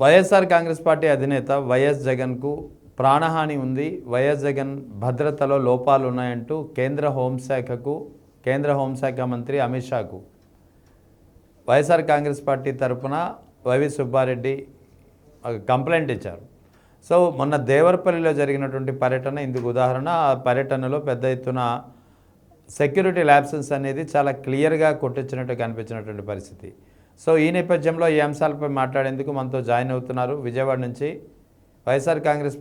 YSR Congress party అధినేత YS జగన్కు ప్రాణహాని ఉంది, వైఎస్ జగన్ భద్రతలో లోపాలు ఉన్నాయంటూ కేంద్ర హోంశాఖ మంత్రి అమిత్ షాకు వైఎస్ఆర్ కాంగ్రెస్ పార్టీ తరఫున వైవి సుబ్బారెడ్డి కంప్లైంట్ ఇచ్చారు. సో మొన్న దేవరపల్లిలో జరిగినటువంటి పర్యటన ఇందుకు ఉదాహరణ. ఆ పర్యటనలో పెద్ద ఎత్తున సెక్యూరిటీ ల్యాబ్సెన్స్ అనేది చాలా క్లియర్గా కొట్టించినట్టు కనిపించినటువంటి పరిస్థితి. సో ఈ నేపథ్యంలో ఈ అంశాలపై మాట్లాడేందుకు మనతో జాయిన్ అవుతున్నారు విజయవాడ నుంచి వైఎస్ఆర్ కాంగ్రెస్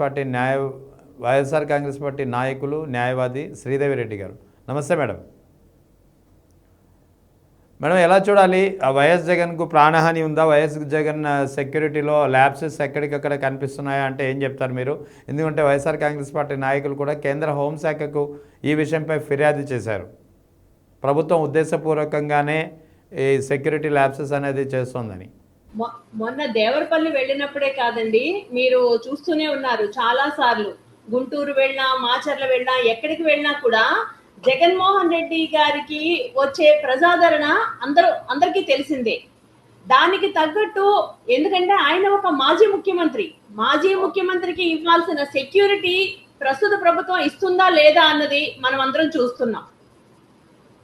పార్టీ నాయకులు, న్యాయవాది శ్రీదేవి రెడ్డి గారు. నమస్తే మేడం. మేడం, ఎలా చూడాలి? వైఎస్ జగన్కు ప్రాణహాని ఉందా? వైఎస్ జగన్ సెక్యూరిటీలో ల్యాబ్సెస్ ఎక్కడికక్కడ కనిపిస్తున్నాయా అంటే ఏం చెప్తారు మీరు? ఎందుకంటే వైఎస్ఆర్ కాంగ్రెస్ పార్టీ నాయకులు కూడా కేంద్ర హోంశాఖకు ఈ విషయంపై ఫిర్యాదు చేశారు. ప్రభుత్వం ఉద్దేశపూర్వకంగానే ఈ సెక్యూరిటీ ల్యాబ్సెస్ అనేది చేస్తోందని. మొన్న దేవరపల్లి వెళ్ళినప్పుడే కాదండి, మీరు చూస్తూనే ఉన్నారు చాలా సార్లు. గుంటూరు వెళ్ళినా, మాచర్ల వెళ్ళినా, ఎక్కడికి వెళ్ళినా కూడా జగన్మోహన్ రెడ్డి గారికి వచ్చే ప్రజాదరణ అందరికీ తెలిసిందే. దానికి తగ్గట్టు, ఎందుకంటే ఆయన ఒక మాజీ ముఖ్యమంత్రికి ఇవ్వాల్సిన సెక్యూరిటీ ప్రస్తుత ప్రభుత్వం ఇస్తుందా లేదా అన్నది మనం అందరం చూస్తున్నాం.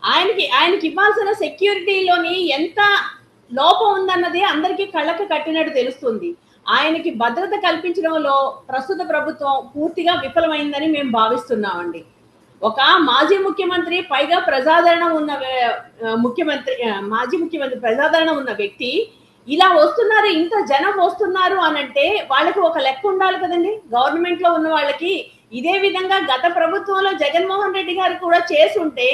ఆయనకి ఇవ్వాల్సిన సెక్యూరిటీలోని ఎంత లోపం ఉందన్నది అందరికీ కళ్ళకు కట్టినట్టు తెలుస్తుంది. ఆయనకి భద్రత కల్పించడంలో ప్రస్తుత ప్రభుత్వం పూర్తిగా విఫలమైందని మేము భావిస్తున్నామండి. ఒక మాజీ ముఖ్యమంత్రి, పైగా మాజీ ముఖ్యమంత్రి ప్రజాదరణ ఉన్న వ్యక్తి ఇలా వస్తున్నారు, ఇంత జనం వస్తున్నారు అనంటే వాళ్ళకి ఒక లెక్క ఉండాలి కదండి. గవర్నమెంట్ లో ఉన్న వాళ్ళకి ఇదే విధంగా గత ప్రభుత్వంలో జగన్మోహన్ రెడ్డి గారు కూడా చేసుంటే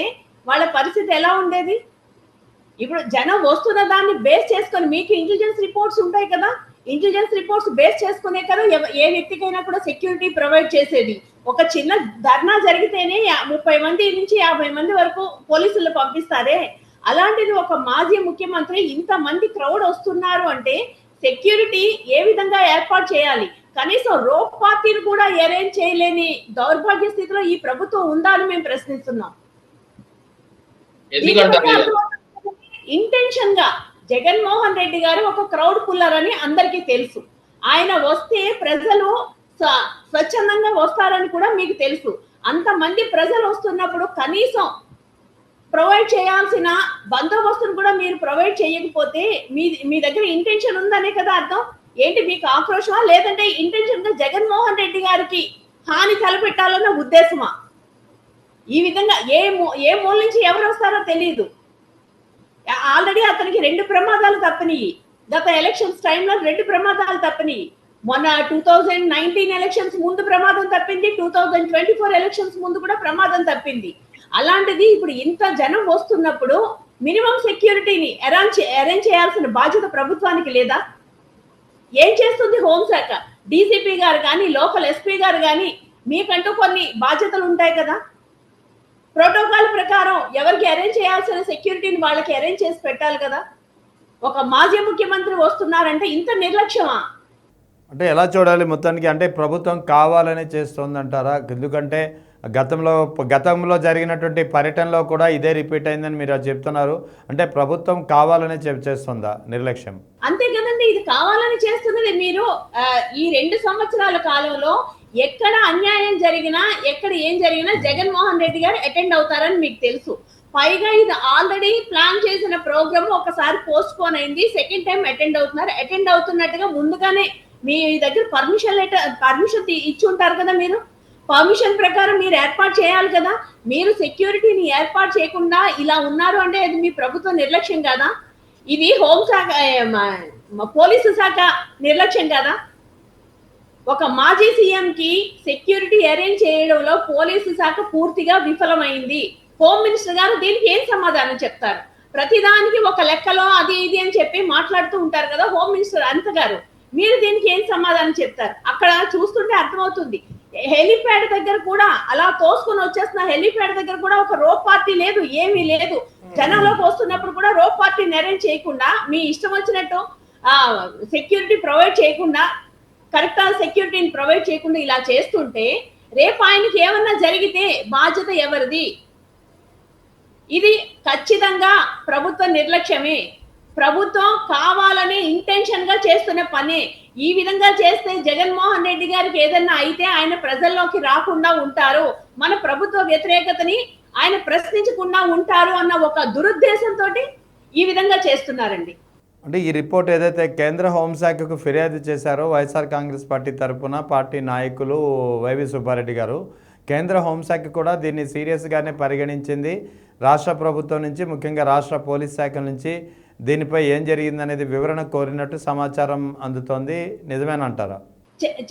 వాళ్ళ పరిస్థితి ఎలా ఉండేది? ఇప్పుడు జనం వస్తున్న దాన్ని బేస్ చేసుకొని, మీకు ఇంటెలిజెన్స్ రిపోర్ట్స్ ఉంటాయి కదా, ఇంటెలిజెన్స్ రిపోర్ట్స్ బేస్ చేసుకునే కదా ఏ వ్యక్తికైనా కూడా సెక్యూరిటీ ప్రొవైడ్ చేసేది. ఒక చిన్న ధర్నా జరిగితేనే 30 మంది నుంచి 50 మంది వరకు పోలీసులు పంపిస్తారే. అలాంటిది ఒక మాజీ ముఖ్యమంత్రి ఇంతమంది క్రౌడ్ వస్తున్నారు అంటే సెక్యూరిటీ ఏ విధంగా ఏర్పాటు చేయాలి? కనీసం రోప్ పార్టీని కూడా అరేంజ్ చేయలేని దౌర్భాగ్య స్థితిలో ఈ ప్రభుత్వం ఉందా అని మేము ప్రశ్నిస్తున్నాం. ఇంటెన్షన్ గా జగన్మోహన్ రెడ్డి గారు ఒక క్రౌడ్ పుల్లర్ అని అందరికీ తెలుసు. ఆయన వస్తే ప్రజలు స్వచ్ఛందంగా వస్తారని కూడా మీకు తెలుసు. అంతమంది ప్రజలు వస్తున్నప్పుడు కనీసం ప్రొవైడ్ చేయాల్సిన బందోబస్తును కూడా మీరు ప్రొవైడ్ చేయకపోతే మీ దగ్గర ఇంటెన్షన్ ఉందనే కదా అర్థం. ఏంటి మీకు ఆక్రోషమా, లేదంటే ఇంటెన్షన్ గా జగన్మోహన్ రెడ్డి గారికి హాని తలపెట్టాలన్న ఉద్దేశమా? ఈ విధంగా ఏ మూల నుంచి ఎవరు వస్తారో తెలియదు. ఆల్రెడీ అతనికి 2 ప్రమాదాలు తప్పినాయి. గత ఎలక్షన్స్ టైంలో 2 ప్రమాదాలు తప్పినాయి. మొన్న 2019 ఎలక్షన్స్ ముందు ప్రమాదం తప్పింది, 2024 ఎలక్షన్స్ ముందు కూడా ప్రమాదం తప్పింది. అలాంటిది ఇప్పుడు ఇంత జనం వస్తున్నప్పుడు మినిమం సెక్యూరిటీని అరేంజ్ చేయాల్సిన బాధ్యత ప్రభుత్వానికి లేదా? ఏం చేస్తుంది హోంశాఖ? డీసీపీ గారు కానీ, లోకల్ ఎస్పీ గారు కానీ, మీకంటూ కొన్ని బాధ్యతలు ఉంటాయి కదా. ప్రోటోకాల్ ప్రకారం ఎవరికి అరేంజ్ చేయాల్సిన సెక్యూరిటీని వాళ్ళకి అరేంజ్ చేసి పెట్టాలి కదా. ఒక మాజీ ముఖ్యమంత్రి వస్తున్నారంటే ఇంత నిర్లక్ష్యమా? అంటే ఎలా చూడాలి మొత్తానికి? అంటే ప్రభుత్వం కావాలని చేస్తుందంటారా? ఎందుకంటే గతంలో జరిగినటువంటి పర్యటనలో కూడా ఇదే రిపీట్ అయిందని మీరు చెప్తున్నారు. అంటే ప్రభుత్వం కావాలని చేస్తుందా నిర్లక్ష్యం? అంతే కదండి, ఇది కావాలని చేస్తున్నది. మీరు ఈ 2 సంవత్సరాల కాలంలో ఎక్కడ అన్యాయం జరిగినా, ఎక్కడ ఏం జరిగినా జగన్మోహన్ రెడ్డి గారు అటెండ్ అవుతారని మీకు తెలుసు. పైగా ఇది ఆల్రెడీ ప్లాన్ చేసిన ప్రోగ్రామ్ ఒకసారి పోస్ట్ పోన్ అయింది, సెకండ్ టైం అటెండ్ అవుతున్నట్టుగా ముందుగానే మీ దగ్గర పర్మిషన్ ఇచ్చి ఉంటారు కదా. మీరు పర్మిషన్ ప్రకారం మీరు ఏర్పాటు చేయాలి కదా. మీరు సెక్యూరిటీని ఏర్పాటు చేయకుండా ఇలా ఉన్నారు అంటే అది మీ ప్రభుత్వ నిర్లక్ష్యం కదా. ఇది హోంశాఖ, పోలీసు శాఖ నిర్లక్ష్యం కదా. ఒక మాజీ సీఎం కి సెక్యూరిటీ అరేంజ్ చేయడంలో పోలీసు శాఖ పూర్తిగా విఫలమైంది. హోమ్ మినిస్టర్ గారు దీనికి ఏం సమాధానం చెప్తారు? ప్రతిదానికి ఒక లెక్కలో అది ఇది అని చెప్పి మాట్లాడుతూ ఉంటారు కదా హోమ్ మినిస్టర్ అనిత గారు. మీరు దీనికి ఏం సమాధానం చెప్తారు? అక్కడ చూస్తుంటే అర్థమవుతుంది. హెలిప్యాడ్ దగ్గర కూడా అలా తోసుకొని వచ్చేస్తున్న హెలిప్యాడ్ దగ్గర కూడా ఒక రోప్ పార్టీ లేదు, ఏమీ లేదు. జనంలోకి వస్తున్నప్పుడు కూడా రోప్ పార్టీని అరేంజ్ చేయకుండా, మీ ఇష్టం వచ్చినట్టు సెక్యూరిటీ ప్రొవైడ్ చేయకుండా, కరెక్ట్ సెక్యూరిటీని ప్రొవైడ్ చేయకుండా ఇలా చేస్తుంటే రేపు ఆయనకి ఏమన్నా జరిగితే బాధ్యత ఎవరిది? ఇది ఖచ్చితంగా ప్రభుత్వ నిర్లక్ష్యమే. ప్రభుత్వం కావాలని ఇంటెన్షన్ గా చేస్తున్న పనే. ఈ విధంగా చేస్తే జగన్మోహన్ రెడ్డి గారికి ఏదన్నా అయితే ఆయన ప్రజల్లోకి రాకుండా ఉంటారు, మన ప్రభుత్వ వ్యతిరేకతని ఆయన ప్రశ్నించకుండా ఉంటారు అన్న ఒక దురుద్దేశంతో ఈ విధంగా చేస్తున్నారండి. అంటే ఈ రిపోర్ట్ ఏదైతే కేంద్ర హోంశాఖకు ఫిర్యాదు చేశారో వైఎస్ఆర్ కాంగ్రెస్ పార్టీ తరఫున పార్టీ నాయకులు వైవి సుబ్బారెడ్డి గారు, కేంద్ర హోంశాఖ కూడా దీన్ని సీరియస్గానే పరిగణించింది. రాష్ట్ర ప్రభుత్వం నుంచి, ముఖ్యంగా రాష్ట్ర పోలీస్ శాఖ నుంచి దీనిపై ఏం జరిగిందనేది వివరణ కోరినట్టు సమాచారం అందుతోంది. నిజమేనంటారా?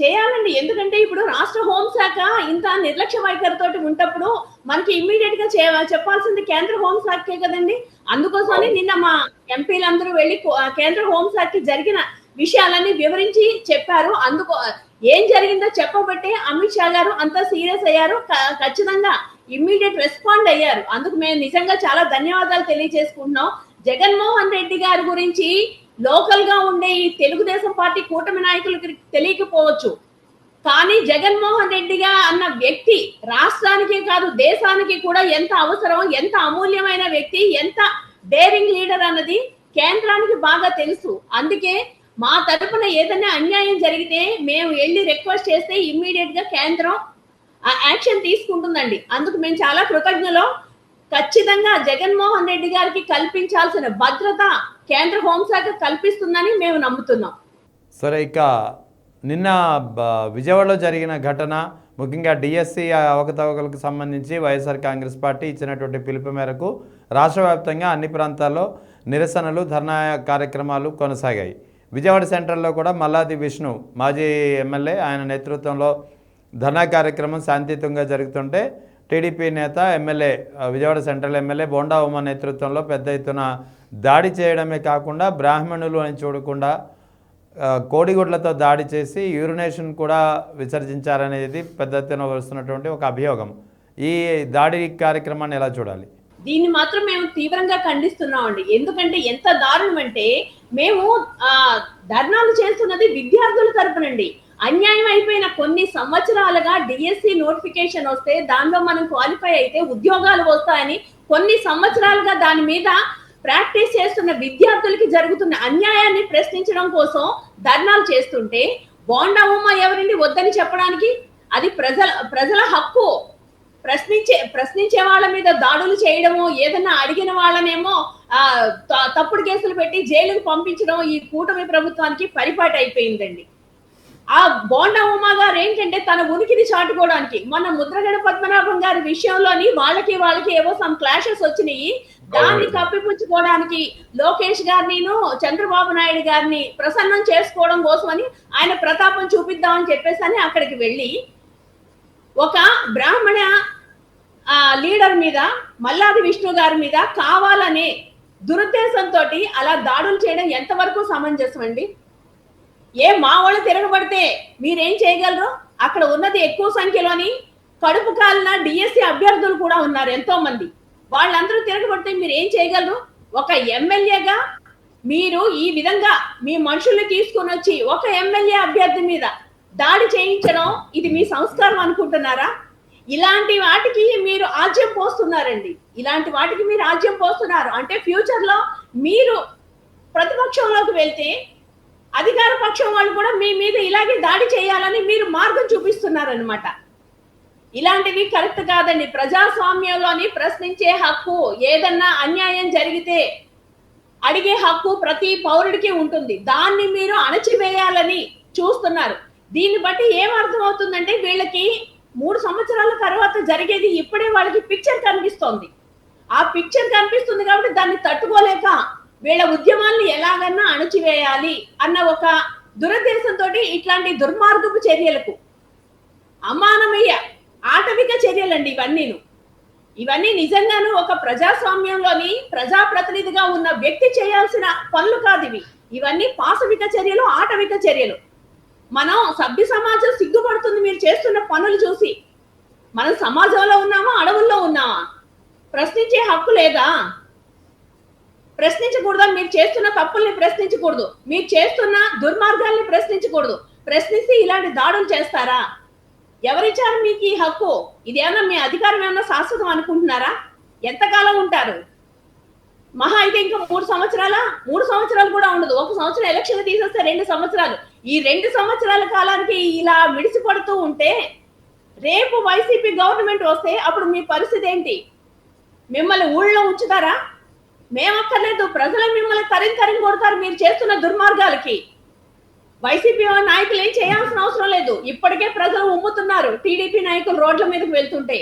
చేయాలండి. ఎందుకంటే ఇప్పుడు రాష్ట్ర హోంశాఖ ఇంత నిర్లక్ష్య వైఖరితో ఉన్నప్పుడు మనకి ఇమ్మీడియట్ గా చెప్పాల్సింది కేంద్ర హోంశాఖే కదండి. అందుకోసమని నిన్న మా ఎంపీలందరూ వెళ్ళి కేంద్ర హోంశాఖకి జరిగిన విషయాలన్నీ వివరించి చెప్పారు. ఏం జరిగిందో చెప్పబట్టే అమిత్ షా గారు అంతా సీరియస్ అయ్యారు, ఖచ్చితంగా ఇమ్మీడియట్ రెస్పాండ్ అయ్యారు. అందుకు మేము నిజంగా చాలా ధన్యవాదాలు తెలియజేసుకుంటున్నాం. జగన్మోహన్ రెడ్డి గారి గురించి లోకల్ గా ఉండే ఈ తెలుగుదేశం పార్టీ కూటమి నాయకులకి తెలియకపోవచ్చు, కానీ జగన్మోహన్ రెడ్డిగా అన్న వ్యక్తి రాష్ట్రానికి కాదు దేశానికి కూడా ఎంత అవసరం, ఎంత అమూల్యమైన వ్యక్తి, ఎంత డేరింగ్ లీడర్ అన్నది కేంద్రానికి బాగా తెలుసు. అందుకే మా తరపున ఏదైనా అన్యాయం జరిగితే మేము వెళ్ళి రిక్వెస్ట్ చేస్తే ఇమ్మీడియట్ గా కేంద్రం యాక్షన్ తీసుకుంటుందండి. అందుకు మేము చాలా కృతజ్ఞులం. ఖచ్చితంగా జగన్మోహన్ రెడ్డి గారికి కల్పించాల్సిన భద్రత కేంద్ర హోంశాఖ కల్పిస్తుందని మేము నమ్ముతున్నాం. సరే, ఇక నిన్న విజయవాడలో జరిగిన ఘటన, ముఖ్యంగా డిఎస్సి అవకతవకలకు సంబంధించి వైఎస్ఆర్ కాంగ్రెస్ పార్టీ ఇచ్చినటువంటి పిలుపు మేరకు రాష్ట్ర వ్యాప్తంగా అన్ని ప్రాంతాల్లో నిరసనలు, ధర్నా కార్యక్రమాలు కొనసాగాయి. విజయవాడ సెంట్రల్లో కూడా మల్లాది విష్ణు మాజీ ఎమ్మెల్యే, ఆయన నేతృత్వంలో ధర్నా కార్యక్రమం శాంతియుతంగా జరుగుతుంటే టీడీపీ నేత MLA, Vijayawada central MLA bonda Uma నేతృత్వంలో పెద్ద ఎత్తున దాడి చేయడమే కాకుండా బ్రాహ్మణులు అని చూడకుండా కోడిగుడ్లతో దాడి చేసి యూరినేషన్ కూడా విసర్జించారనేది పెద్ద ఎత్తున వస్తున్నటువంటి ఒక అభియోగం. ఈ దాడి కార్యక్రమాన్ని ఎలా చూడాలి? దీన్ని మాత్రం మేము తీవ్రంగా ఖండిస్తున్నామండి. ఎందుకంటే ఎంత దారుణం అంటే, మేము ధర్నాలు చేస్తున్నది విద్యార్థుల తరపునండి. అన్యాయం అయిపోయిన కొన్ని సంవత్సరాలుగా డిఎస్సి నోటిఫికేషన్ వస్తే దానిలో మనం క్వాలిఫై అయితే ఉద్యోగాలు వస్తాయని కొన్ని సంవత్సరాలుగా దాని మీద ప్రాక్టీస్ చేస్తున్న విద్యార్థులకి జరుగుతున్న అన్యాయాన్ని ప్రశ్నించడం కోసం ధర్నాలు చేస్తుంటే బోండా ఉమ ఎవరిని వద్దని చెప్పడానికి? అది ప్రజల హక్కు. ప్రశ్నించే వాళ్ళ మీద దాడులు చేయడము, ఏదన్నా అడిగిన వాళ్ళనేమో తప్పుడు కేసులు పెట్టి జైలుకు పంపించడం ఈ కూటమి ప్రభుత్వానికి పరిపాటి అయిపోయిందండి. ఆ బోండా ఉమా గారు ఏంటంటే తన ఉనికిని చాటుకోవడానికి, మొన్న ముద్రగడ పద్మనాభం గారి విషయంలోని వాళ్ళకి ఏవో సమ్ క్లాషెస్ వచ్చినాయి, దాన్ని కప్పిపుచ్చుకోవడానికి లోకేష్ గారిని చంద్రబాబు నాయుడు గారిని ప్రసన్నం చేసుకోవడం కోసమని ఆయన ప్రతాపం చూపిద్దామని చెప్పేసి అని అక్కడికి వెళ్ళి ఒక బ్రాహ్మణ లీడర్ మీద, మల్లాది విష్ణు గారి మీద కావాలనే దురుద్దేశంతో అలా దాడులు చేయడం ఎంతవరకు సమంజసం అండి? మా వాళ్ళు తిరగబడితే మీరేం చేయగలరు? అక్కడ ఉన్నది ఎక్కువ సంఖ్యలోని కడుపు కాలిన డిఎస్సి అభ్యర్థులు కూడా ఉన్నారు ఎంతో మంది. వాళ్ళందరూ తిరగబడితే మీరు ఏం చేయగలరు? ఒక ఎమ్మెల్యేగా మీరు ఈ విధంగా మీ మనుషుల్ని తీసుకుని వచ్చి ఒక ఎమ్మెల్యే అభ్యర్థి మీద దాడి చేయించడం ఇది మీ సంస్కారం అనుకుంటున్నారా? ఇలాంటి వాటికి మీరు ఆజ్యం పోస్తున్నారండి. ఇలాంటి వాటికి మీరు ఆజ్యం పోస్తున్నారు అంటే ఫ్యూచర్ లో మీరు ప్రతిపక్షంలోకి వెళ్తే అధికార పక్షం వాళ్ళు కూడా మీ మీద ఇలాగే దాడి చేయాలని మీరు మార్గం చూపిస్తున్నారనమాట. ఇలాంటివి కరెక్ట్ కాదండి. ప్రజాస్వామ్యంలోని ప్రశ్నించే హక్కు, ఏదన్నా అన్యాయం జరిగితే అడిగే హక్కు ప్రతి పౌరుడికి ఉంటుంది. దాన్ని మీరు అణచివేయాలని చూస్తున్నారు. దీన్ని బట్టి ఏం అర్థం అవుతుందంటే వీళ్ళకి 3 సంవత్సరాల తర్వాత జరిగేది ఇప్పుడే వాళ్ళకి పిక్చర్ కనిపిస్తోంది. ఆ పిక్చర్ కనిపిస్తుంది కాబట్టి దాన్ని తట్టుకోలేక వీళ్ళ ఉద్యమాన్ని ఎలాగన్నా అణచివేయాలి అన్న ఒక దురుద్దేశంతో ఇట్లాంటి దుర్మార్గపు చర్యలకు, అమానవీయ ఆటవిక చర్యలండి ఇవన్నీ నిజంగాను ఒక ప్రజాస్వామ్యంలోని ప్రజాప్రతినిధిగా ఉన్న వ్యక్తి చేయాల్సిన పనులు కాదు ఇవన్నీ పాశవిక చర్యలు, ఆటవిక చర్యలు. మనం సభ్య సమాజం సిగ్గుపడుతుంది మీరు చేస్తున్న పనులు చూసి. మనం సమాజంలో ఉన్నామా, అడవుల్లో ఉన్నామా? ప్రశ్నించే హక్కు లేదా? ప్రశ్నించకూడదా? మీరు చేస్తున్న తప్పుల్ని ప్రశ్నించకూడదు, మీరు చేస్తున్న దుర్మార్గాల్ని ప్రశ్నించకూడదు. ప్రశ్నిస్తే ఇలాంటి దాడులు చేస్తారా? ఎవరిచ్చారు మీకు ఈ హక్కు? ఇది ఏమన్నా మీ అధికారం ఏమన్నా శాశ్వతం అనుకుంటున్నారా? ఎంతకాలం ఉంటారు? మహా అయితే ఇంకా 3 సంవత్సరాలు కూడా ఉండదు. 1 సంవత్సరం ఎలక్షన్ తీసేస్తే 2 సంవత్సరాలు. ఈ 2 సంవత్సరాల కాలానికి ఇలా మిడిసిపడుతూ ఉంటే రేపు వైసీపీ గవర్నమెంట్ వస్తే అప్పుడు మీ పరిస్థితి ఏంటి? మిమ్మల్ని ఊళ్ళో ఉంచుతారా? మేమక్కర్లేదు, ప్రజలు మిమ్మల్ని తరిం కొడతారు మీరు చేస్తున్న దుర్మార్గాలకి. వైసీపీ నాయకులు ఏం చేయాల్సిన అవసరం లేదు. ఇప్పటికే ప్రజలు ఉమ్ముతున్నారు టీడీపీ నాయకులు రోడ్ల మీదకి వెళ్తుంటే.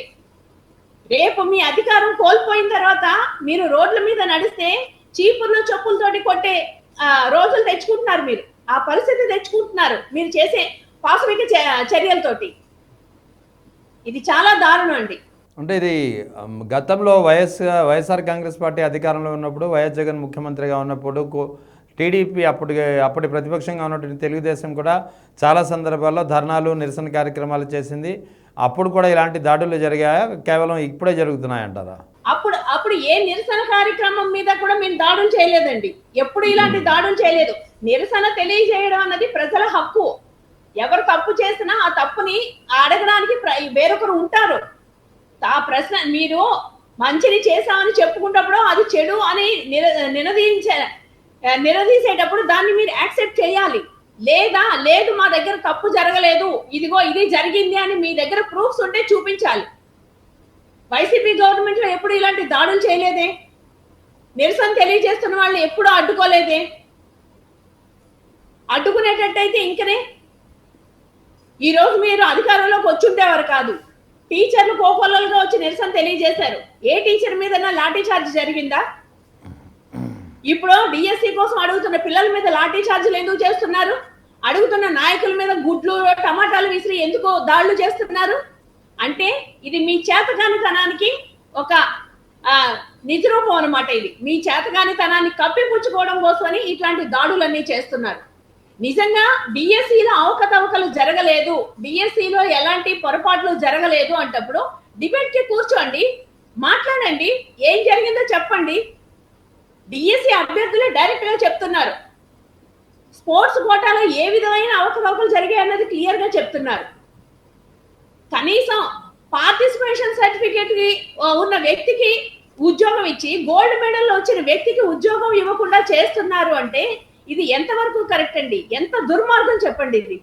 రేపు మీ అధికారం కోల్పోయిన తర్వాత మీరు రోడ్ల మీద నడిస్తే చీపుర్లు చెప్పులతోటి కొట్టే రోజులు తెచ్చుకుంటున్నారు. మీరు ఆ పరిస్థితి తెచ్చుకుంటున్నారు మీరు చేసే పాశవిక చర్యలతోటి. ఇది చాలా దారుణం అండి. అంటే ఇది గతంలో వైఎస్ఆర్ కాంగ్రెస్ పార్టీ అధికారంలో ఉన్నప్పుడు, వైఎస్ జగన్ ముఖ్యమంత్రిగా ఉన్నప్పుడు, టీడీపీ అప్పటి ప్రతిపక్షంగా ఉన్నటువంటి తెలుగుదేశం కూడా చాలా సందర్భాల్లో ధర్నాలు, నిరసన కార్యక్రమాలు చేసింది. అప్పుడు కూడా ఇలాంటి దాడులు జరిగాయా, కేవలం ఇప్పుడే జరుగుతున్నాయంటారా? అప్పుడు ఏ నిరసన కార్యక్రమం మీద కూడా మేము దాడులు చేయలేదండి. ఎప్పుడు ఇలాంటి దాడులు చేయలేదు. నిరసన తెలియజేయడం అన్నది ప్రజల హక్కు. ఎవరు తప్పు చేసినా ఆ తప్పుని అడగడానికి వేరొకరు ఉంటారు. ఆ ప్రశ్న మీరు మంచిని చేశామని చెప్పుకుంటప్పుడు అది చెడు అని నిలదీసేటప్పుడు దాన్ని మీరు యాక్సెప్ట్ చేయాలి. లేదు మా దగ్గర తప్పు జరగలేదు, ఇదిగో ఇది జరిగింది అని మీ దగ్గర ప్రూఫ్స్ ఉంటే చూపించాలి. వైసీపీ గవర్నమెంట్ లో ఎప్పుడు ఇలాంటి దాడులు చేయలేదే. నిరసన తెలియజేస్తున్న వాళ్ళని ఎప్పుడు అడ్డుకోలేదే. అడ్డుకునేటట్టయితే ఇంకనే ఈ రోజు మీరు అధికారంలోకి వచ్చుండేవారు కాదు. టీచర్లు కోకొల్లలుగా వచ్చి నిరసన తెలియజేశారు. ఏ టీచర్ మీద లాఠీ చార్జ్ జరిగిందా? ఇప్పుడు డిఎస్సి కోసం అడుగుతున్న పిల్లల మీద లాఠీ చార్జీలు ఎందుకు చేస్తున్నారు? అడుగుతున్న నాయకుల మీద గుడ్లు టమాటాలు విసిరి ఎందుకు దాడులు చేస్తున్నారు? అంటే ఇది మీ చేతగానితనానికి ఒక నిజరూపం అన్నమాట. ఇది మీ చేతగానితనాన్ని కప్పిపుచ్చుకోవడం కోసమని ఇట్లాంటి దాడులన్నీ చేస్తున్నారు. నిజంగా డిఎస్సిలో అవకతవకలు జరగలేదు, డిఎస్సిలో ఎలాంటి పొరపాట్లు జరగలేదు అంటప్పుడు డిబేట్ కి కూర్చోండి, మాట్లాడండి, ఏం జరిగిందో చెప్పండి. డిఎస్సి అభ్యర్థులే డైరెక్ట్ గా చెప్తున్నారు. స్పోర్ట్స్ కోటాలో ఏ విధమైన అవకతవకలు జరిగాయి అన్నది క్లియర్ గా చెప్తున్నారు. కనీసం పార్టిసిపేషన్ సర్టిఫికేట్ ఉన్న వ్యక్తికి ఉద్యోగం ఇచ్చి గోల్డ్ మెడల్ వచ్చిన వ్యక్తికి ఉద్యోగం ఇవ్వకుండా చేస్తున్నారు అంటే ఇది ఎంతవరకు కరెక్ట్ అండి? ఎంత దుర్మార్గం చెప్పండి ఇది.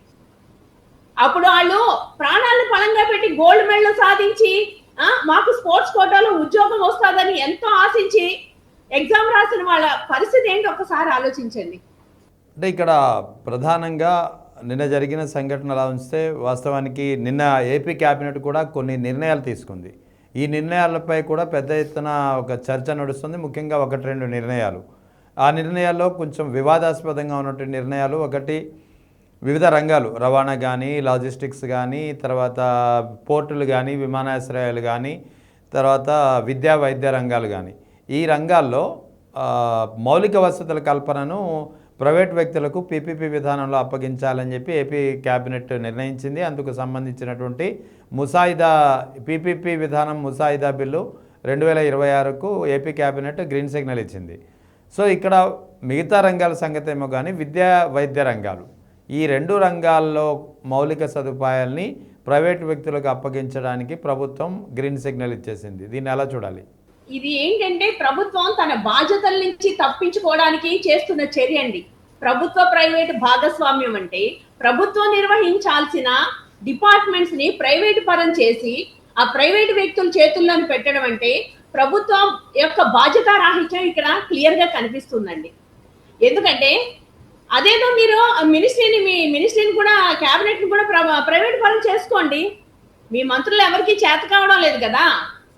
అప్పుడు వాళ్ళు ప్రాణాలను పణంగా పెట్టి గోల్డ్ మెడల్ సాధించి మాకు స్పోర్ట్స్ కోటాలో ఉద్యోగం వస్తుందని ఎంతో ఆశించి ఎగ్జామ్ రాసిన వాళ్ళ పరిస్థితి ఏంటి ఒకసారి ఆలోచించండి. అంటే ఇక్కడ ప్రధానంగా నిన్న జరిగిన సంఘటన అలా ఉంచితే, వాస్తవానికి నిన్న ఏపీ క్యాబినెట్ కూడా కొన్ని నిర్ణయాలు తీసుకుంది. ఈ నిర్ణయాలపై కూడా పెద్ద ఎత్తున ఒక చర్చ నడుస్తుంది. ముఖ్యంగా 1-2 నిర్ణయాలు. ఆ నిర్ణయాల్లో కొంచెం వివాదాస్పదంగా ఉన్నటువంటి నిర్ణయాలు. ఒకటి, వివిధ రంగాలు, రవాణా కానీ, లాజిస్టిక్స్ కానీ, తర్వాత పోర్టులు కానీ, విమానాశ్రయాలు కానీ, తర్వాత విద్యా వైద్య రంగాలు కానీ, ఈ రంగాల్లో మౌలిక వసతుల కల్పనను ప్రైవేట్ వ్యక్తులకు పీపీపీ విధానంలో అప్పగించాలని చెప్పి ఏపీ క్యాబినెట్ నిర్ణయించింది. అందుకు సంబంధించినటువంటి ముసాయిదా, పీపీపీ విధానం ముసాయిదా బిల్లు 2026కు ఏపీ క్యాబినెట్ గ్రీన్ సిగ్నల్ ఇచ్చింది. సో ఇక్కడ మిగతా రంగాల సంగతి ఏమో కానీ, విద్యా వైద్య రంగాలు, ఈ 2 రంగాల్లో మౌలిక సదుపాయాల్ని ప్రైవేట్ వ్యక్తులకు అప్పగించడానికి ప్రభుత్వం గ్రీన్ సిగ్నల్ ఇచ్చేసింది. దీన్ని ఎలా చూడాలి? ఇది ఏంటంటే ప్రభుత్వం తన బాధ్యతల నుంచి తప్పించుకోవడానికి చేస్తున్న చర్య అండి. ప్రభుత్వ ప్రైవేట్ భాగస్వామ్యం అంటే ప్రభుత్వం నిర్వహించాల్సిన డిపార్ట్మెంట్స్ ని ప్రైవేట్ పరం చేసి ఆ ప్రైవేట్ వ్యక్తుల చేతుల్లోని పెట్టడం అంటే ప్రభుత్వం యొక్క బాధ్యత రాహిత్యం ఇక్కడ క్లియర్ గా కనిపిస్తుందండి. ఎందుకంటే అదేదో మీరు మీ మినిస్ట్రీని కూడా క్యాబినెట్ ని కూడా ప్రైవేట్ పరం చేసుకోండి. మీ మంత్రులు ఎవరికి చేత కావడం లేదు కదా.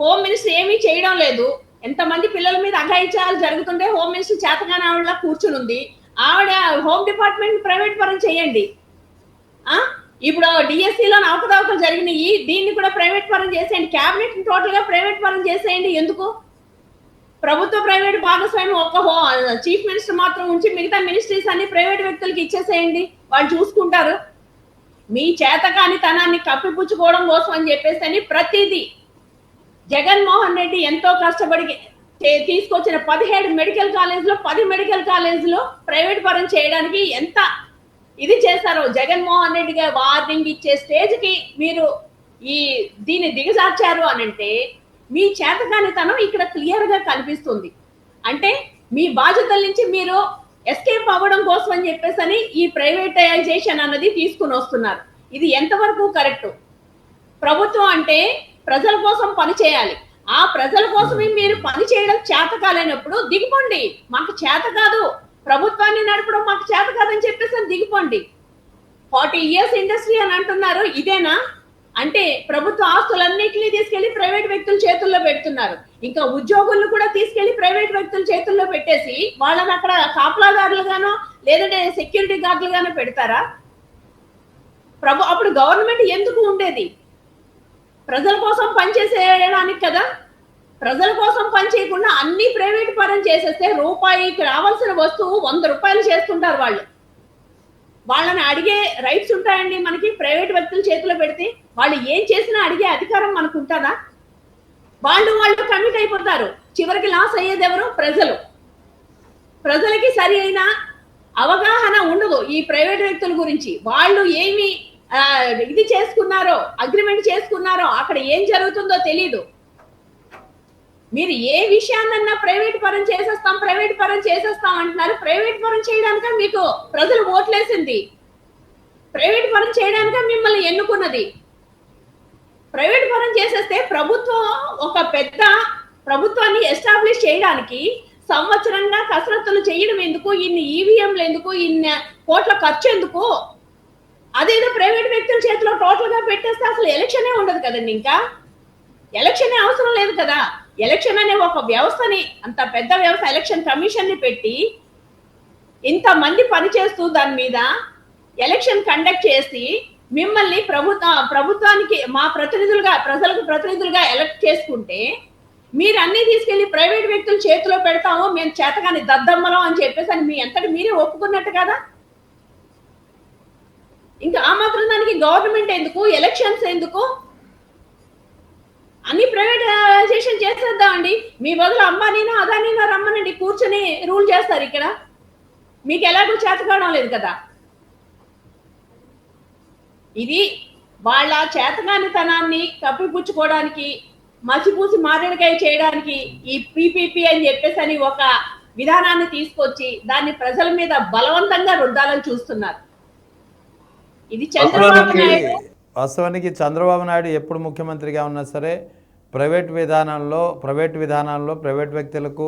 హోమ్ మినిస్టర్ ఏమీ చేయడం లేదు. ఎంతమంది పిల్లల మీద అఘాయిత్యాలు జరుగుతుంటే హోమ్ మినిస్టర్ చేతగానే ఆవిడ కూర్చుని ఉంది. ఆవిడ హోమ్ డిపార్ట్మెంట్ ప్రైవేట్ పరం చేయండి. ఇప్పుడు డిఎస్సిలో అవకతవకలు జరిగినాయి, దీన్ని కూడా ప్రైవేట్ పరం చేసేయండి. క్యాబినెట్ టోటల్ గా ప్రైవేట్ పరం చేసేయండి. ఎందుకు? ప్రభుత్వ ప్రైవేట్ భాగస్వామ్యం ఒక చీఫ్ మినిస్టర్ మాత్రం ఉంచి మిగతా మినిస్ట్రీస్ అన్ని ప్రైవేట్ వ్యక్తులకి ఇచ్చేసేయండి, వాళ్ళు చూసుకుంటారు. మీ చేతకానితనాన్ని కప్పిపుచ్చుకోవడం కోసం అని చెప్పేసి ప్రతిదీ జగన్మోహన్ రెడ్డి ఎంతో కష్టపడి తీసుకొచ్చిన 17 మెడికల్ కాలేజీలో 10 మెడికల్ కాలేజీలో ప్రైవేట్ పరం చేయడానికి ఎంత ఇది చేశారో. జగన్మోహన్ రెడ్డి గారు వార్నింగ్ ఇచ్చే స్టేజ్ కి మీరు దీన్ని దిగజార్చారు అని అంటే మీ చేతకానితనం ఇక్కడ క్లియర్ గా కనిపిస్తుంది. అంటే మీ బాధ్యతల నుంచి మీరు ఎస్కేప్ అవ్వడం కోసం అని చెప్పేసి ఈ ప్రైవేటైజేషన్ అన్నది తీసుకుని వస్తున్నారు. ఇది ఎంతవరకు కరెక్ట్? ప్రభుత్వం అంటే ప్రజల కోసం పని చేయాలి. ఆ ప్రజల కోసమే మీరు పని చేయడం చేత కాలేనప్పుడు దిగిపోండి. మాకు చేత కాదు, ప్రభుత్వాన్ని నడపడం మాకు చేత కాదని చెప్పేసి దిగిపోండి. 40 years ఇండస్ట్రీ అని అంటున్నారు, ఇదేనా? అంటే ప్రభుత్వ ఆస్తులన్నింటినీ తీసుకెళ్లి ప్రైవేట్ వ్యక్తుల చేతుల్లో పెడుతున్నారు. ఇంకా ఉద్యోగులను కూడా తీసుకెళ్లి ప్రైవేట్ వ్యక్తుల చేతుల్లో పెట్టేసి వాళ్ళని అక్కడ కాపలాదారులుగానో లేదంటే సెక్యూరిటీ గార్డులుగానో పెడతారా? అప్పుడు గవర్నమెంట్ ఎందుకు ఉండేది? ప్రజల కోసం పనిచేసేయడానికి కదా. ప్రజల కోసం పని చేయకుండా అన్ని ప్రైవేట్ పరం చేసేస్తే రూపాయికి రావాల్సిన వస్తువు 100 రూపాయలు చేస్తుంటారు వాళ్ళు. వాళ్ళని అడిగే రైట్స్ ఉంటాయండి మనకి? ప్రైవేట్ వ్యక్తుల చేతిలో పెడితే వాళ్ళు ఏం చేసినా అడిగే అధికారం మనకు ఉంటుందా? వాళ్ళు కమిట్ అయిపోతారు. చివరికి లాస్ అయ్యేది ఎవరు? ప్రజలు. ప్రజలకి సరి అయిన అవగాహన ఉండదు ఈ ప్రైవేట్ వ్యక్తుల గురించి. వాళ్ళు ఏమి ఇది చేసుకున్నారో, అగ్రిమెంట్ చేసుకున్నారో, అక్కడ ఏం జరుగుతుందో తెలీదు. మీరు ఏ విషయాన్నన్నా ప్రైవేట్ పరం చేసేస్తాం అంటున్నారు. ప్రైవేట్ పరం చేయడానిక మీకు ప్రజలు ఓట్లేసింది? ప్రైవేట్ పరం చేయడానిక మిమ్మల్ని ఎన్నుకున్నది? ప్రైవేట్ పరం చేసేస్తే ప్రభుత్వం ఒక పెద్ద ప్రభుత్వాన్ని ఎస్టాబ్లిష్ చేయడానికి సంవత్సరంగా కసరత్తులు చేయడం ఎందుకు? ఇన్ని ఈవీఎంలు ఎందుకు? ఇన్ని కోట్ల ఖర్చు ఎందుకు? అదేదో ప్రైవేట్ వ్యక్తుల చేతిలో టోటల్ గా పెట్టేస్తే అసలు ఎలక్షనే ఉండదు కదండి. ఇంకా ఎలక్షన్ అవసరం లేదు కదా. ఎలక్షన్ అనే ఒక వ్యవస్థని, అంత పెద్ద వ్యవస్థ, ఎలక్షన్ కమిషన్ ని పెట్టి ఇంతమంది పనిచేస్తూ దాని మీద ఎలక్షన్ కండక్ట్ చేసి మిమ్మల్ని ప్రభుత్వానికి మా ప్రతినిధులుగా, ప్రజలకు ప్రతినిధులుగా ఎలక్ట్ చేసుకుంటే మీరు అన్ని తీసుకెళ్లి ప్రైవేట్ వ్యక్తుల చేతిలో పెడతాము, మేము చేతగాని దద్దమ్మలం అని చెప్పేసి అని మీ అంతటి మీరే ఒప్పుకున్నట్టు కదా. ఇంకా ఆ మాత్రం దానికి గవర్నమెంట్ ఎందుకు? ఎలక్షన్స్ ఎందుకు? అన్ని ప్రైవేటైజేషన్ చేసేద్దామండి. మీ బదులు అంబానీనా అదానీనా రమ్మనండి, కూర్చొని రూల్ చేస్తారు ఇక్కడ. మీకు ఎలాగో చేత కావడం లేదు కదా. ఇది వాళ్ళ చేతగానితనాన్ని కప్పిపుచ్చుకోవడానికి, మసిపూసి మారేడుకాయ చేయడానికి ఈ పీపీపీ అని చెప్పేసి అని ఒక విధానాన్ని తీసుకొచ్చి దాన్ని ప్రజల మీద బలవంతంగా రుద్దాలని చూస్తున్నారు. ఇది చంద్రబాబు నాయుడు. వాస్తవానికి చంద్రబాబు నాయుడు ఎప్పుడు ముఖ్యమంత్రిగా ఉన్నా సరే ప్రైవేట్ విధానాల్లో ప్రైవేట్ వ్యక్తులకు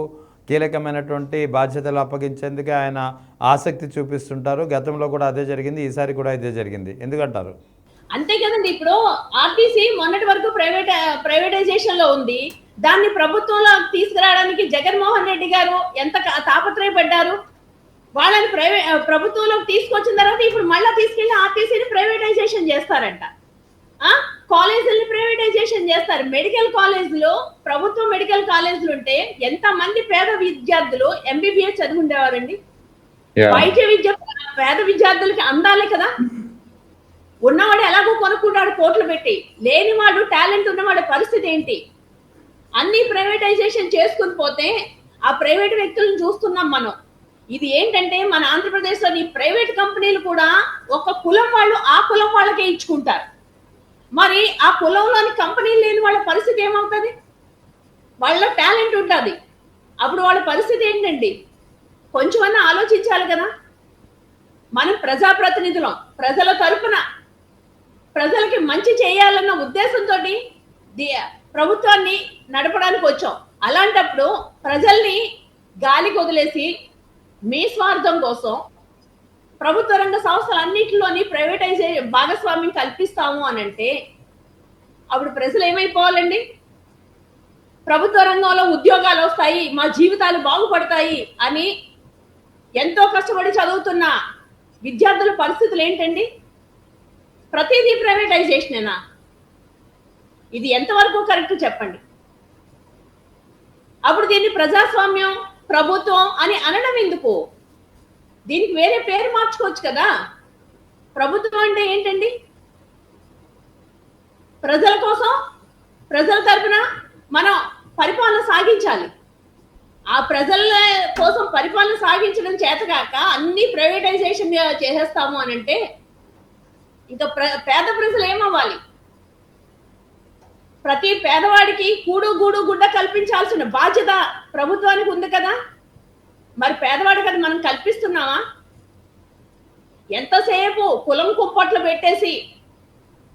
కీలకమైనటువంటి బాధ్యతలు అప్పగించేందుకు ఆయన ఆసక్తి చూపిస్తుంటారు. గతంలో కూడా అదే జరిగింది, ఈసారి కూడా ఇదే జరిగింది. ఎందుకంటారు? అంతే కదండి. ఇప్పుడు ఆర్టీసీ మొన్నటి వరకు ప్రైవేటైజేషన్ లో ఉంది. దాన్ని ప్రభుత్వంలో తీసుకురావడానికి జగన్మోహన్ రెడ్డి గారు ఎంత తాపత్రయపడ్డారు. వాళ్ళని ప్రభుత్వంలోకి తీసుకొచ్చిన తర్వాత ఇప్పుడు మళ్ళీ తీసుకెళ్లి ఆర్టీసీని ప్రైవేటైజేషన్ చేస్తారంట. కాలేజీని ప్రైవేటైజేషన్ చేస్తారు. మెడికల్ కాలేజీలో, ప్రభుత్వ మెడికల్ కాలేజీలు ఉంటే ఎంత మంది పేద విద్యార్థులు ఎంబీబీఎస్ చదివి ఉండేవారండి. వైద్య విద్య పేద విద్యార్థులకి అందాలి కదా. ఉన్నవాడు ఎలాగో కొనుక్కుంటాడు కోట్లు పెట్టి, లేనివాడు టాలెంట్ ఉన్నవాడి పరిస్థితి ఏంటి? అన్ని ప్రైవేటైజేషన్ చేసుకుని పోతే ఆ ప్రైవేట్ వ్యక్తులను చూస్తున్నాం మనం. ఇది ఏంటంటే మన ఆంధ్రప్రదేశ్ లోని ప్రైవేట్ కంపెనీలు కూడా ఒక కులం వాళ్ళు ఆ కులం వాళ్ళకే ఇచ్చుకుంటారు. మరి ఆ కులంలోని కంపెనీలు లేని వాళ్ళ పరిస్థితి ఏమవుతుంది? వాళ్ళ టాలెంట్ ఉంటుంది, అప్పుడు వాళ్ళ పరిస్థితి ఏంటండి? కొంచెమన్నా ఆలోచించాలి కదా. మనం ప్రజాప్రతినిధులం, ప్రజల తరపున ప్రజలకి మంచి చేయాలన్న ఉద్దేశంతో ప్రభుత్వాన్ని నడపడానికి వచ్చాం. అలాంటప్పుడు ప్రజల్ని గాలికి వదిలేసి మీ స్వార్థం కోసం ప్రభుత్వ రంగ సంస్థలన్నింటిలోని భాగస్వామ్యం కల్పిస్తాము అని అంటే అప్పుడు ప్రజలు ఏమైపోవాలండి? ప్రభుత్వ రంగంలో ఉద్యోగాలు వస్తాయి, మా జీవితాలు బాగుపడతాయి అని ఎంతో కష్టపడి చదువుతున్న విద్యార్థుల పరిస్థితులు ఏంటండి? ప్రతిదీ ప్రైవేటైజేషనేనా? ఇది ఎంతవరకు కరెక్ట్ చెప్పండి. అప్పుడు దీన్ని ప్రజాస్వామ్యం, ప్రభుత్వం అని అనడం ఎందుకు? దీనికి వేరే పేరు మార్చుకోవచ్చు కదా. ప్రభుత్వం అంటే ఏంటండి? ప్రజల కోసం, ప్రజల తరపున మనం పరిపాలన సాగించాలి. ఆ ప్రజల కోసం పరిపాలన సాగించడం చేతగాక అన్ని ప్రైవేటైజేషన్ చేసేస్తాము అని అంటే ఇంకా పేద ప్రజలు ఏమవ్వాలి? ప్రతి పేదవాడికి కూడు గూడు గుడ్డ కల్పించాల్సిన బాధ్యత ప్రభుత్వానికి ఉంది కదా. మరి పేదవాడికి అది మనం కల్పిస్తున్నామా? ఎంతసేపు కులం కుప్పట్లు పెట్టేసి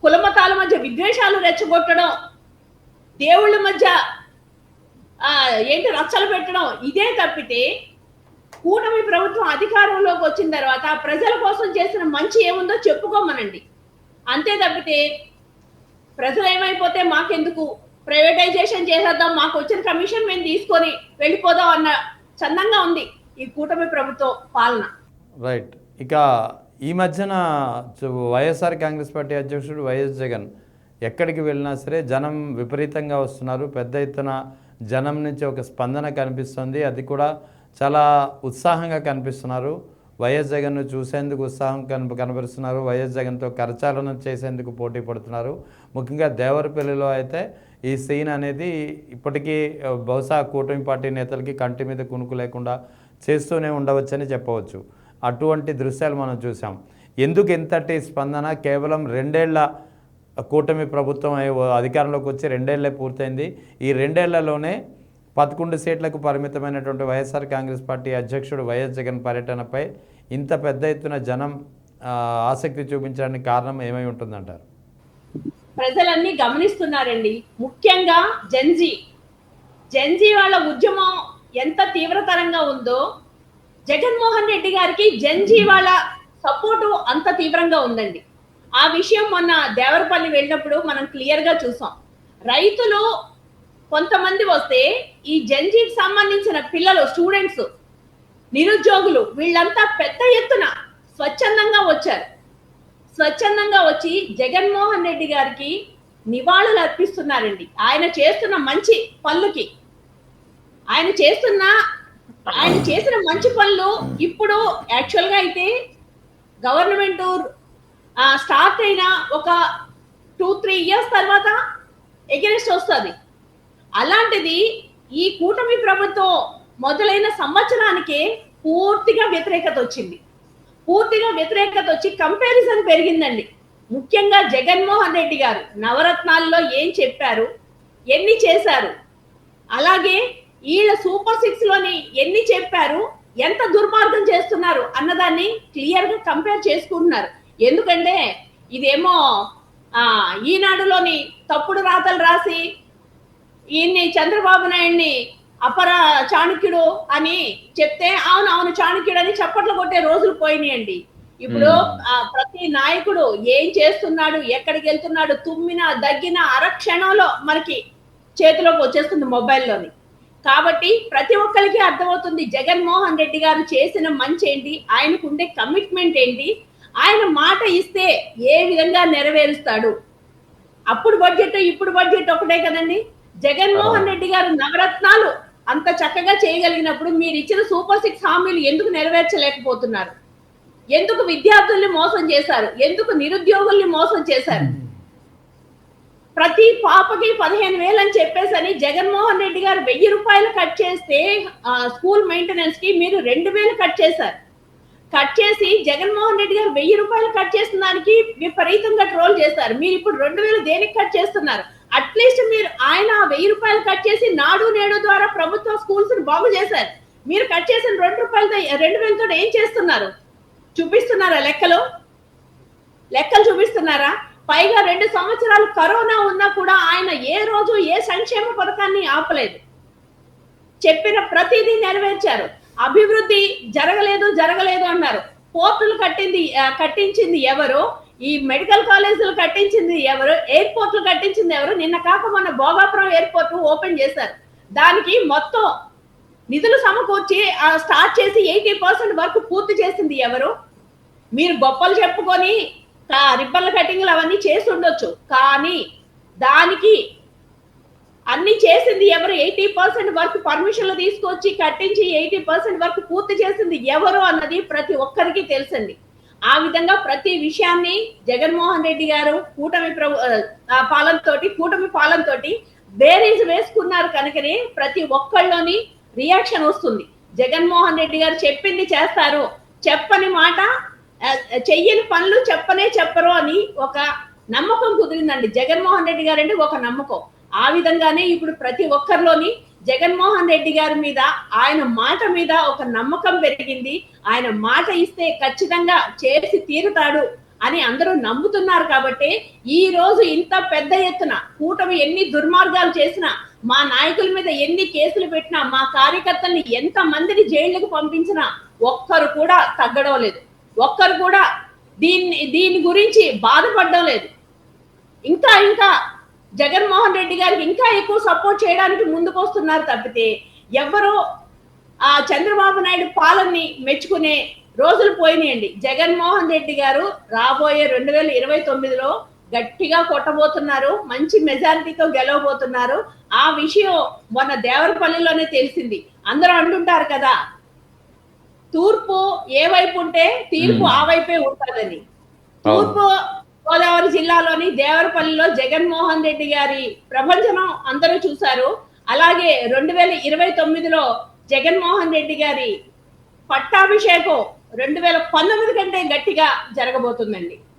కులమతాల మధ్య విద్వేషాలు రెచ్చగొట్టడం, దేవుళ్ళ మధ్య రచ్చలు పెట్టడం, ఇదే తప్పితే కూటమి ప్రభుత్వం అధికారంలోకి వచ్చిన తర్వాత ప్రజల కోసం చేసిన మంచి ఏముందో చెప్పుకోమనండి. అంతే తప్పితే ప్రజలు ఏమైపోతే మాకెందుకు, ప్రైవేటైజేషన్ చేసేద్దాం, మాకు వచ్చిన కమిషన్ మేము తీసుకొని వెళ్ళిపోదాం అన్న చందంగా ఉంది ఈ కూటమి ప్రభుత్వం పాలన. రైట్. ఇక ఈ మధ్యన వైఎస్ఆర్ కాంగ్రెస్ పార్టీ అధ్యక్షుడు వైఎస్ జగన్ ఎక్కడికి వెళ్ళినా సరే జనం విపరీతంగా వస్తున్నారు. పెద్ద ఎత్తున జనం నుంచి ఒక స్పందన కనిపిస్తుంది. అది కూడా చాలా ఉత్సాహంగా కనిపిస్తున్నారు. వైఎస్ జగన్ను చూసేందుకు ఉత్సాహం కనబరుస్తున్నారు. వైఎస్ జగన్తో కరచాలన చేసేందుకు పోటీ పడుతున్నారు. ముఖ్యంగా దేవరపల్లిలో అయితే ఈ సీన్ అనేది ఇప్పటికీ బహుశా కూటమి పార్టీ నేతలకి కంటి మీద కునుకు లేకుండా చేస్తూనే ఉండవచ్చని చెప్పవచ్చు. అటువంటి దృశ్యాలు మనం చూసాం. ఎందుకు ఎంతటి స్పందన? కేవలం 2 ఏళ్ల కూటమి ప్రభుత్వం అధికారంలోకి వచ్చి 2 ఏళ్లే పూర్తయింది. ఈ 2 ఏళ్లలోనే 11 సీట్లకు పరిమితమైనటువంటి వైఎస్ఆర్ కాంగ్రెస్ పార్టీ అధ్యక్షుడు వైఎస్ జగన్ పర్యటనపై ఇంత పెద్ద ఎత్తున జనం ఆసక్తి చూపించడానికి కారణం ఏమై ఉంటుందంటారు? ప్రజలన్నీ గమనిస్తున్నారండి. ముఖ్యంగా జెన్జీ వాళ్ళ ఉద్యమం ఎంత తీవ్రతరంగా ఉందో, జగన్మోహన్ రెడ్డి గారికి జెన్జీ వాళ్ళ సపోర్టు అంత తీవ్రంగా ఉందండి. ఆ విషయం మొన్న దేవరపల్లి వెళ్ళినప్పుడు మనం క్లియర్ గా చూసాం. రైతులు కొంతమంది వస్తే ఈ జెన్జీకి సంబంధించిన పిల్లలు, స్టూడెంట్స్, నిరుద్యోగులు వీళ్ళంతా పెద్ద ఎత్తున స్వచ్ఛందంగా వచ్చారు. స్వచ్ఛందంగా వచ్చి జగన్మోహన్ రెడ్డి గారికి నివాళులు అర్పిస్తున్నారండి. ఆయన చేస్తున్న మంచి పనులకి, ఆయన చేసిన మంచి పనులు ఇప్పుడు యాక్చువల్గా అయితే గవర్నమెంట్ స్టార్ట్ అయిన ఒక 2-3 ఇయర్స్ తర్వాత ఎగరెస్ట్ వస్తుంది. అలాంటిది ఈ కూటమి ప్రభుత్వం మొదలైన సంవత్సరానికే పూర్తిగా వ్యతిరేకత వచ్చి కంపారిజన్ పెరిగిందండి. ముఖ్యంగా జగన్మోహన్ రెడ్డి గారు నవరత్నాల్లో ఏం చెప్పారు, ఎన్ని చేశారు, అలాగే వీళ్ళ సూపర్ 6 లోని ఎన్ని చెప్పారు, ఎంత దుర్మార్గం చేస్తున్నారు అన్నదాన్ని క్లియర్ గా కంపేర్ చేసుకుంటున్నారు. ఎందుకంటే ఇదేమో ఈనాడులోని తప్పుడు రాతలు రాసి ఈయన్ని చంద్రబాబు నాయుడిని అపర చాణక్యుడు అని చెప్తే అవును చాణక్యుడు అని చప్పట్లు కొట్టే రోజులు పోయినాయండి. ఇప్పుడు ప్రతి నాయకుడు ఏం చేస్తున్నాడు, ఎక్కడికి వెళ్తున్నాడు, తుమ్మినా దగ్గిన అరక్షణంలో మనకి చేతిలోకి వచ్చేస్తుంది మొబైల్లోని. కాబట్టి ప్రతి ఒక్కరికి అర్థమవుతుంది జగన్మోహన్ రెడ్డి గారు చేసిన మంచి ఏంటి, ఆయనకు ఉండే కమిట్మెంట్ ఏంటి, ఆయన మాట ఇస్తే ఏ విధంగా నెరవేరుస్తాడు. అప్పుడు బడ్జెట్ ఇప్పుడు బడ్జెట్ ఒకటే కదండి. జగన్మోహన్ రెడ్డి గారు నవరత్నాలు అంత చక్కగా చేయగలిగినప్పుడు మీరు ఇచ్చిన సూపర్ 6 హామీలు ఎందుకు నెరవేర్చలేకపోతున్నారు? ఎందుకు విద్యార్థుల్ని మోసం చేశారు? ఎందుకు నిరుద్యోగుల్ని మోసం చేశారు? ప్రతి పాపకి 15,000 అని చెప్పేసని జగన్మోహన్ రెడ్డి గారు 1000 రూపాయలు కట్ చేస్తే స్కూల్ మెయింటెనెన్స్ కి మీరు 2,000 కట్ చేశారు. కట్ చేసి జగన్మోహన్ రెడ్డి గారు 1000 రూపాయలు కట్ చేసిన దానికి విపరీతంగా ట్రోల్ చేశారు. మీరు ఇప్పుడు 2,000 దేనికి కట్ చేస్తున్నారు? అట్లీస్ట్ మీరు ఆయన 1000 రూపాయలు కట్ చేసి నాడు నేడు ద్వారా ప్రభుత్వ స్కూల్స్ బాగు చేశారు. మీరు కట్ చేసిన 2,000తో ఏం చేస్తున్నారు? చూపిస్తున్నారా? లెక్కలు చూపిస్తున్నారా? పైగా 2 సంవత్సరాలు కరోనా ఉన్నా కూడా ఆయన ఏ రోజు ఏ సంక్షేమ పథకాన్ని ఆపలేదు. చెప్పిన ప్రతిదీ నెరవేర్చారు. అభివృద్ధి జరగలేదు అన్నారు. పోర్టులు కట్టించింది ఎవరు? ఈ మెడికల్ కాలేజీలు కట్టించింది ఎవరు? ఎయిర్పోర్ట్లు కట్టించింది ఎవరు? నిన్న కాక మొన్న భోగాపురం ఎయిర్పోర్ట్ ఓపెన్ చేశారు. దానికి మొత్తం నిధులు సమకూర్చి స్టార్ట్ చేసి 80% వరకు పూర్తి చేసింది ఎవరు? మీరు గొప్పలు చెప్పుకొని రిబ్బన్ల కటింగ్లు అవన్నీ చేసి ఉండొచ్చు, కానీ దానికి అన్ని చేసింది ఎవరు? 80% వరకు పర్మిషన్లు తీసుకొచ్చి కట్టించి 80% వరకు పూర్తి చేసింది ఎవరు అన్నది ప్రతి ఒక్కరికి తెలుసండి. ఆ విధంగా ప్రతి విషయాన్ని జగన్మోహన్ రెడ్డి గారు కూటమి పాలనతోటి బేరీజ్ వేసుకున్నారు కనుకనే ప్రతి ఒక్కళ్ళలోని రియాక్షన్ వస్తుంది. జగన్మోహన్ రెడ్డి గారు చెప్పింది చేస్తారు, చెప్పని మాట చెయ్యని పనులు చెప్పరు అని ఒక నమ్మకం కుదిరిందండి. జగన్మోహన్ రెడ్డి గారు అంటే ఒక నమ్మకం. ఆ విధంగానే ఇప్పుడు ప్రతి ఒక్కరిలోని జగన్మోహన్ రెడ్డి గారి మీద, ఆయన మాట మీద ఒక నమ్మకం పెరిగింది. ఆయన మాట ఇస్తే ఖచ్చితంగా చేసి తీరుతాడు అని అందరూ నమ్ముతున్నారు కాబట్టి ఈ రోజు ఇంత పెద్ద ఎత్తున కూటమి ఎన్ని దుర్మార్గాలు చేసినా, మా నాయకుల మీద ఎన్ని కేసులు పెట్టినా, మా కార్యకర్తల్ని ఎంత మందిని జైళ్లకు పంపించినా ఒక్కరు కూడా తగ్గడం లేదు. ఒక్కరు కూడా దీని గురించి బాధపడడం లేదు. ఇంకా ఇంకా జగన్మోహన్ రెడ్డి గారికి ఇంకా ఎక్కువ సపోర్ట్ చేయడానికి ముందుకు వస్తున్నారు తప్పితే ఎవరు ఆ చంద్రబాబు నాయుడు పాలనని మెచ్చుకునే రోజులు పోయినాయండి. జగన్మోహన్ రెడ్డి గారు రాబోయే 2029లో గట్టిగా కొట్టబోతున్నారు, మంచి మెజారిటీతో గెలవబోతున్నారు. ఆ విషయం మొన్న దేవరపల్లిలోనే తెలిసింది. అందరూ అంటుంటారు కదా, తూర్పు ఏ వైపు ఉంటే తీర్పు ఆ వైపే ఉంటుందని. తూర్పు గోదావరి జిల్లాలోని దేవరపల్లిలో జగన్మోహన్ రెడ్డి గారి ప్రభంజనం అందరూ చూశారు. అలాగే 2029లో జగన్మోహన్ రెడ్డి గారి పట్టాభిషేకం 2019 కంటే గట్టిగా జరగబోతుందండి.